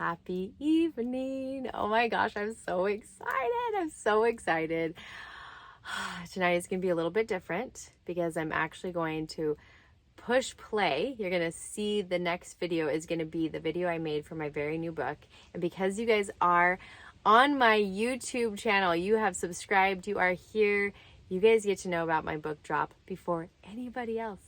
happy evening. Oh my gosh, I'm so excited. I'm so excited. Tonight is going to be a little bit different because I'm actually going to push play. You're going to see the next video is going to be the video I made for my very new book. And because you guys are on my YouTube channel, you have subscribed, you are here, you guys get to know about my book drop before anybody else.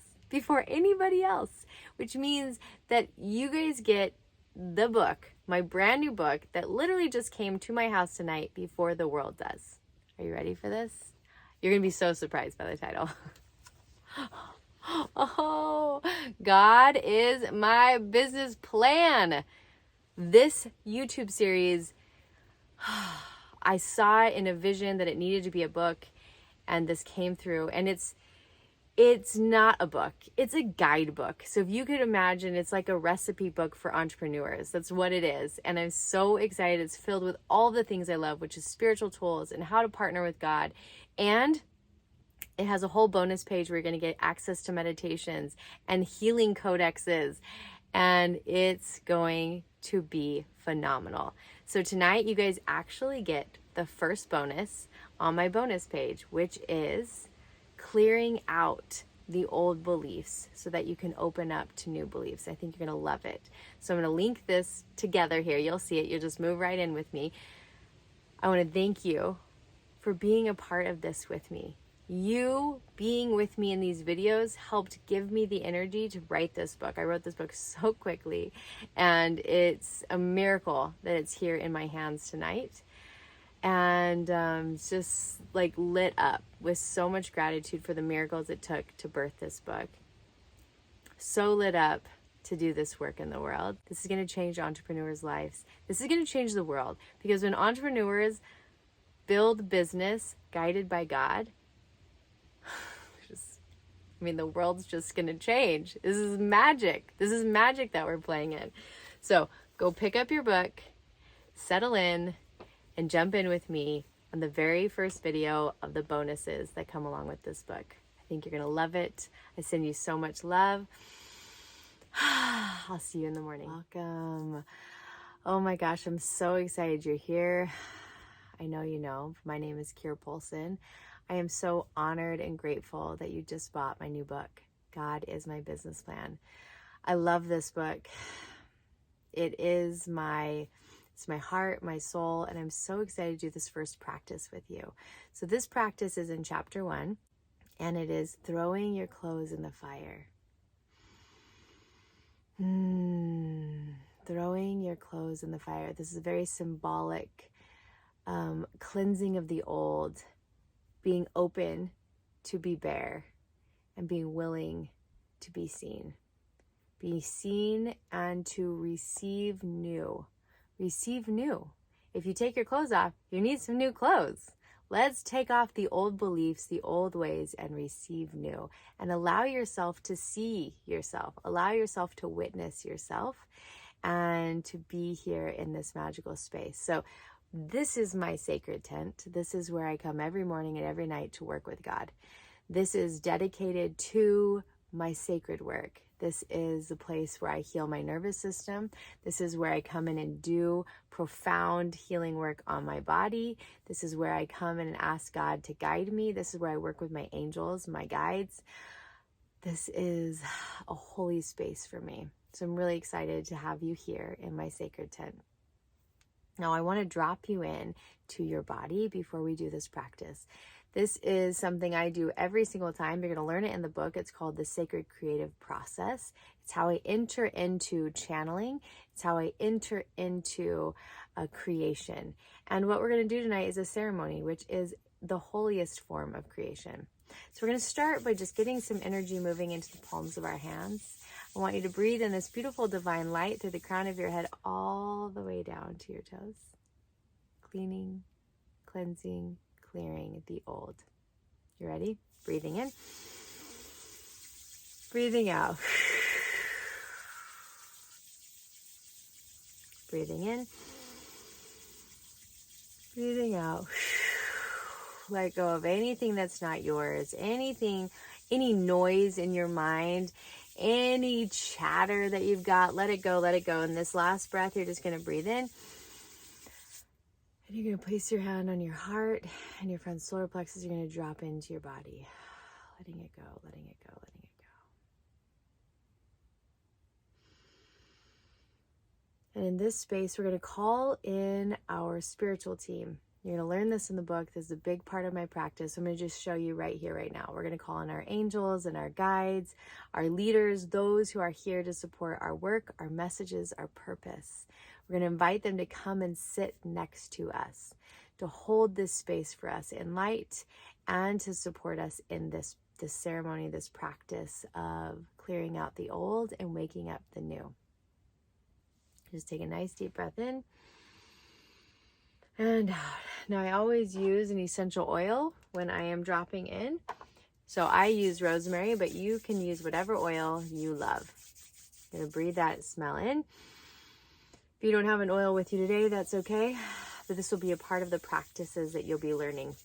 Which means that you guys get the book, my brand new book that literally just came to my house tonight before the world does. Are you ready for this? You're going to be so surprised by the title. Oh, God is my business plan. This YouTube series, I saw in a vision that it needed to be a book, and this came through, and it's not a book. It's a guidebook. So if you could imagine, it's like a recipe book for entrepreneurs. That's what it is. And I'm so excited. It's filled with all the things I love, which is spiritual tools and how to partner with God. And it has a whole bonus page where you're going to get access to meditations and healing codexes. And it's going to be phenomenal. So tonight, you guys actually get the first bonus on my bonus page, which is clearing out the old beliefs so that you can open up to new beliefs. I think you're going to love it. So I'm going to link this together here. You'll see it. You'll just move right in with me. I want to thank you for being a part of this with me. You being with me in these videos helped give me the energy to write this book. I wrote this book so quickly, and it's a miracle that it's here in my hands tonight. And just like lit up with so much gratitude for the miracles it took to birth this book. So lit up to do this work in the world. This is going to change entrepreneurs' lives. This is going to change the world, because when entrepreneurs build business guided by God, the world's just going to change. This is magic. This is magic that we're playing in. So go pick up your book, settle in, and jump in with me on the very first video of the bonuses that come along with this book. I think you're going to love it. I send you so much love. I'll see you in the morning. Welcome. Oh my gosh, I'm so excited you're here. I know you know. My name is Kiera Polson. I am so honored and grateful that you just bought my new book, God is My Business Plan. I love this book. It's my heart, my soul, and I'm so excited to do this first practice with you. So this practice is in chapter 1, and it is throwing your clothes in the fire. Throwing your clothes in the fire. This is a very symbolic cleansing of the old, being open to be bare, and being willing to be seen. Be seen and to receive new. Receive new. If you take your clothes off, you need some new clothes. Let's take off the old beliefs, the old ways, and receive new. And allow yourself to see yourself. Allow yourself to witness yourself and to be here in this magical space. So this is my sacred tent. This is where I come every morning and every night to work with God. This is dedicated to my sacred work. This is the place where I heal my nervous system. This is where I come in and do profound healing work on my body. This is where I come in and ask God to guide me. This is where I work with my angels, my guides. This is a holy space for me. So I'm really excited to have you here in my sacred tent. Now, I want to drop you in to your body before we do this practice. This is something I do every single time. You're going to learn it in the book. It's called the Sacred Creative Process. It's how I enter into channeling. It's how I enter into a creation. And what we're going to do tonight is a ceremony, which is the holiest form of creation. So we're going to start by just getting some energy moving into the palms of our hands. I want you to breathe in this beautiful divine light through the crown of your head all the way down to your toes. Cleaning, cleansing, clearing the old. You ready? Breathing in. Breathing out. Breathing in. Breathing out. Let go of anything that's not yours. Any noise in your mind, Any chatter that you've got, let it go, let it go. And this last breath, you're just going to breathe in. And you're going to place your hand on your heart and your front solar plexus. You're going to drop into your body. Letting it go, letting it go, letting it go. And in this space, we're going to call in our spiritual team. You're going to learn this in the book. This is a big part of my practice. I'm going to just show you right here, right now. We're going to call in our angels and our guides, our leaders, those who are here to support our work, our messages, our purpose. We're going to invite them to come and sit next to us, to hold this space for us in light, and to support us in this ceremony, this practice of clearing out the old and waking up the new. Just take a nice deep breath in and out. Now I always use an essential oil when I am dropping in. So I use rosemary, but you can use whatever oil you love. You're going to breathe that smell in. If you don't have an oil with you today, that's okay. But this will be a part of the practices that you'll be learning.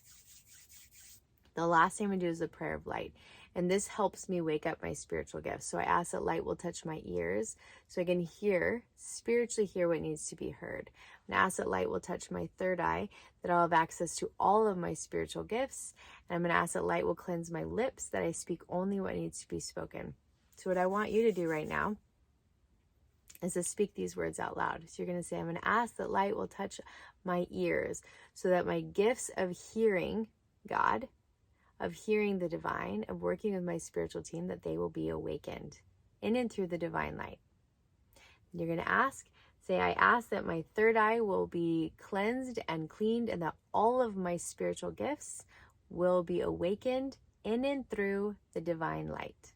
The last thing I'm going to do is the prayer of light. And this helps me wake up my spiritual gifts. So I ask that light will touch my ears so I can spiritually hear what needs to be heard. And I ask that light will touch my third eye, that I'll have access to all of my spiritual gifts. And I'm going to ask that light will cleanse my lips, that I speak only what needs to be spoken. So what I want you to do right now is to speak these words out loud. So you're going to say, I'm going to ask that light will touch my ears so that my gifts of hearing God, of hearing the divine, of working with my spiritual team, that they will be awakened in and through the divine light. And you're going to say, I ask that my third eye will be cleansed and cleaned, and that all of my spiritual gifts will be awakened in and through the divine light.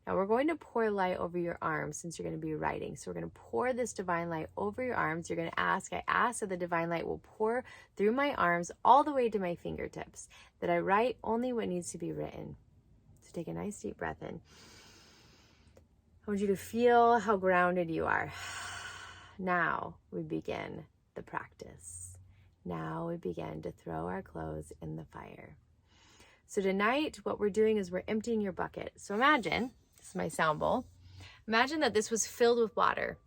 Now we're going to pour light over your arms since you're going to be writing. So we're going to pour this divine light over your arms. You're going to I ask that the divine light will pour through my arms all the way to my fingertips, that I write only what needs to be written. So take a nice deep breath in. I want you to feel how grounded you are. Now we begin the practice. Now we begin to throw our clothes in the fire. So tonight, what we're doing is we're emptying your bucket. So imagine, this is my sound bowl. Imagine that this was filled with water.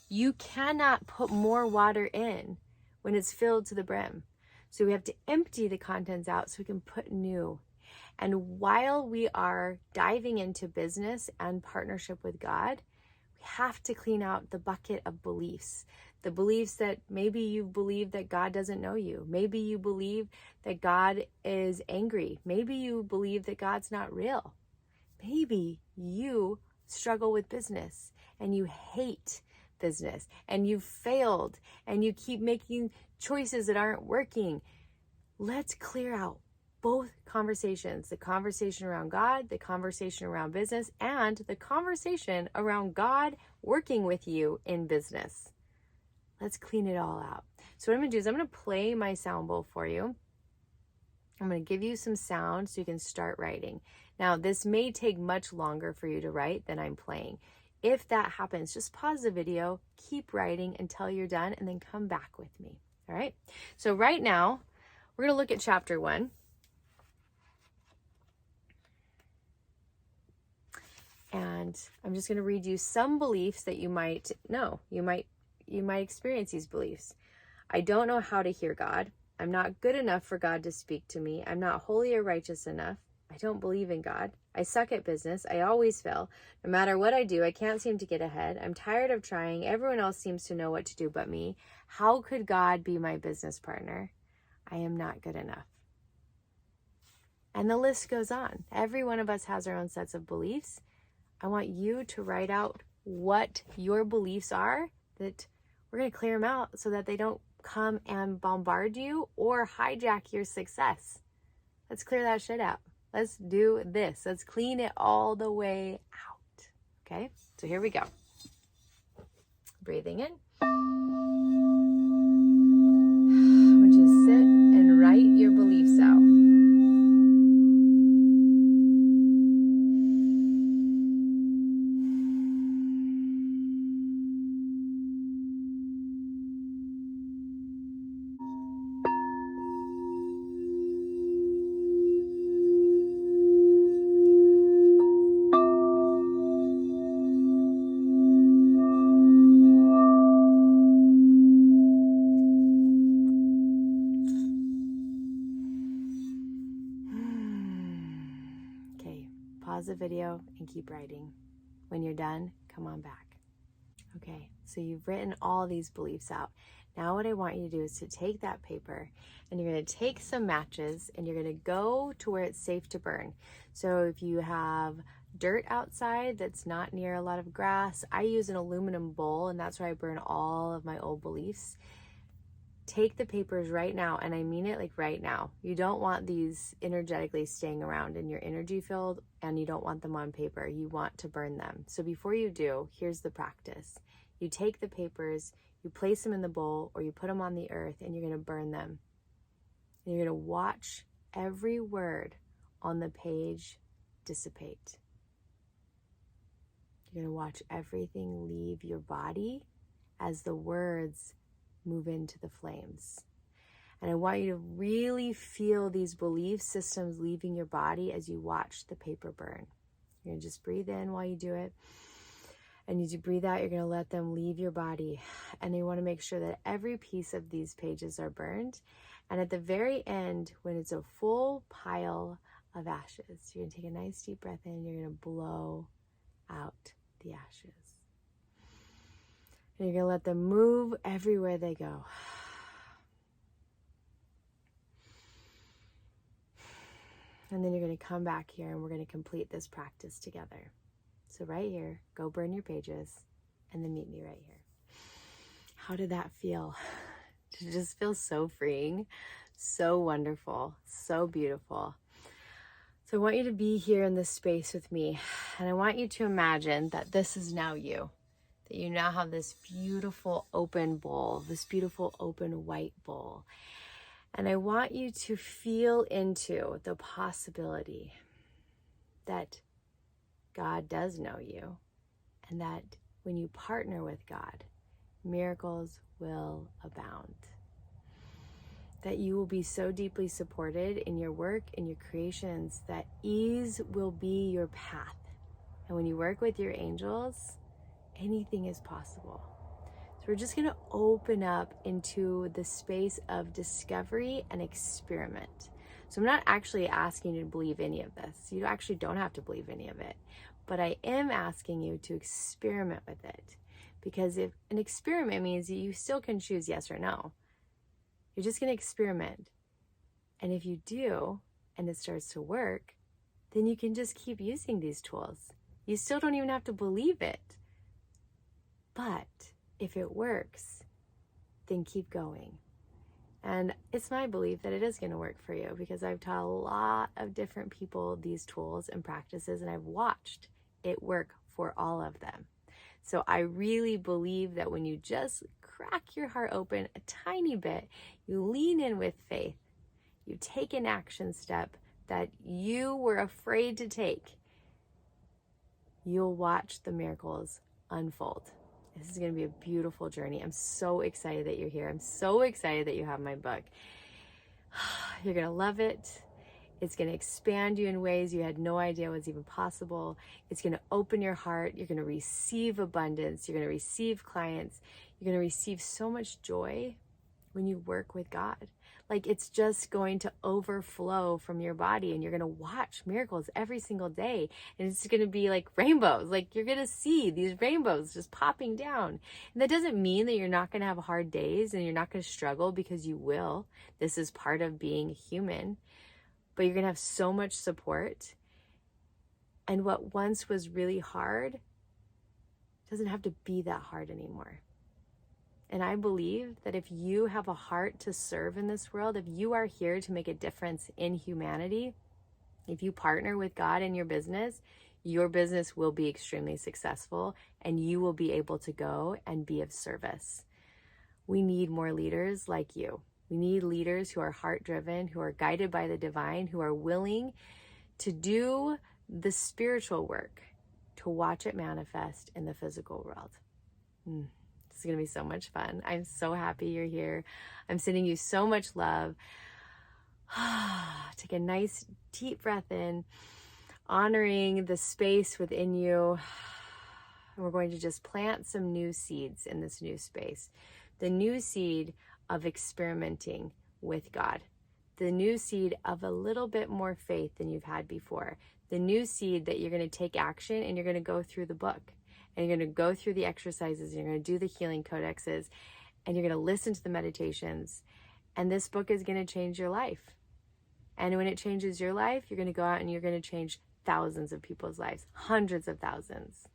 You cannot put more water in when it's filled to the brim. So we have to empty the contents out so we can put new. And while we are diving into business and partnership with God, we have to clean out the bucket of beliefs. The beliefs that maybe you believe that God doesn't know you. Maybe you believe that God is angry. Maybe you believe that God's not real. Maybe you struggle with business and you hate business and you've failed and you keep making choices that aren't working. Let's clear out both conversations, the conversation around God, the conversation around business, and the conversation around God working with you in business. Let's clean it all out. So what I'm going to do is I'm going to play my sound bowl for you. I'm going to give you some sound so you can start writing. Now, this may take much longer for you to write than I'm playing. If that happens, just pause the video, keep writing until you're done, and then come back with me. All right? So right now, we're going to look at chapter 1. And I'm just going to read you some beliefs that you might know. You might experience these beliefs. I don't know how to hear God. I'm not good enough for God to speak to me. I'm not holy or righteous enough. I don't believe in God. I suck at business. I always fail. No matter what I do, I can't seem to get ahead. I'm tired of trying. Everyone else seems to know what to do but me. How could God be my business partner? I am not good enough. And the list goes on. Every one of us has our own sets of beliefs. I want you to write out what your beliefs are, that we're going to clear them out so that they don't come and bombard you or hijack your success. Let's clear that shit out. Let's do this. Let's clean it all the way out. Okay? So here we go. Breathing in. I want you to sit and write your beliefs out. pause the video and keep writing. When you're done, come on back. Okay, so you've written all these beliefs out. Now what I want you to do is to take that paper and you're going to take some matches and you're going to go to where it's safe to burn. So if you have dirt outside that's not near a lot of grass, I use an aluminum bowl and that's where I burn all of my old beliefs. Take the papers right now, and I mean it like right now. You don't want these energetically staying around in your energy field, and you don't want them on paper. You want to burn them. So before you do, here's the practice. You take the papers, you place them in the bowl, or you put them on the earth, and you're going to burn them. And you're going to watch every word on the page dissipate. You're going to watch everything leave your body as the words move into the flames. And I want you to really feel these belief systems leaving your body as you watch the paper burn. You're going to just breathe in while you do it. And as you breathe out, you're going to let them leave your body. And you want to make sure that every piece of these pages are burned. And at the very end, when it's a full pile of ashes, you're going to take a nice deep breath in. You're going to blow out the ashes. And you're going to let them move everywhere they go. And then you're going to come back here and we're going to complete this practice together. So right here, go burn your pages and then meet me right here. How did that feel? It just feels so freeing, so wonderful, so beautiful. So I want you to be here in this space with me. And I want you to imagine that this is now you. That you now have this beautiful open bowl, this beautiful open white bowl. And I want you to feel into the possibility that God does know you, and that when you partner with God, miracles will abound. That you will be so deeply supported in your work, in your creations, that ease will be your path. And when you work with your angels, anything is possible. So we're just going to open up into the space of discovery and experiment. So I'm not actually asking you to believe any of this. You actually don't have to believe any of it. But I am asking you to experiment with it. Because if an experiment means you still can choose yes or no. You're just going to experiment. And if you do, and it starts to work, then you can just keep using these tools. You still don't even have to believe it. But if it works, then keep going. And it's my belief that it is going to work for you, because I've taught a lot of different people these tools and practices, and I've watched it work for all of them. So I really believe that when you just crack your heart open a tiny bit, you lean in with faith, you take an action step that you were afraid to take, you'll watch the miracles unfold. This is going to be a beautiful journey. I'm so excited that you're here. I'm so excited that you have my book. You're going to love it. It's going to expand you in ways you had no idea was even possible. It's going to open your heart. You're going to receive abundance. You're going to receive clients. You're going to receive so much joy when you work with God. Like, it's just going to overflow from your body, and you're going to watch miracles every single day. And it's going to be like rainbows. Like, you're going to see these rainbows just popping down. And that doesn't mean that you're not going to have hard days and you're not going to struggle, because you will. This is part of being human. But you're going to have so much support. And what once was really hard doesn't have to be that hard anymore. And I believe that if you have a heart to serve in this world, if you are here to make a difference in humanity, if you partner with God in your business will be extremely successful, and you will be able to go and be of service. We need more leaders like you. We need leaders who are heart-driven, who are guided by the divine, who are willing to do the spiritual work, to watch it manifest in the physical world. It's going to be so much fun. I'm so happy you're here. I'm sending you so much love. Take a nice deep breath in, honoring the space within you. And we're going to just plant some new seeds in this new space. The new seed of experimenting with God. the new seed of a little bit more faith than you've had before. The new seed that you're going to take action, and you're going to go through the book, and you're going to go through the exercises, and you're going to do the healing codexes, and you're going to listen to the meditations. And this book is going to change your life. And when it changes your life, you're going to go out and you're going to change thousands of people's lives, hundreds of thousands.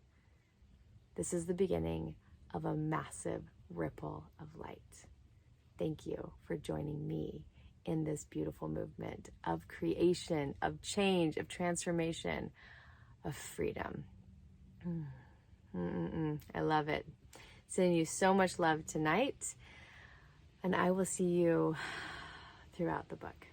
This is the beginning of a massive ripple of light. Thank you for joining me in this beautiful movement of creation, of change, of transformation, of freedom. I love it. Sending you so much love tonight, and I will see you throughout the book.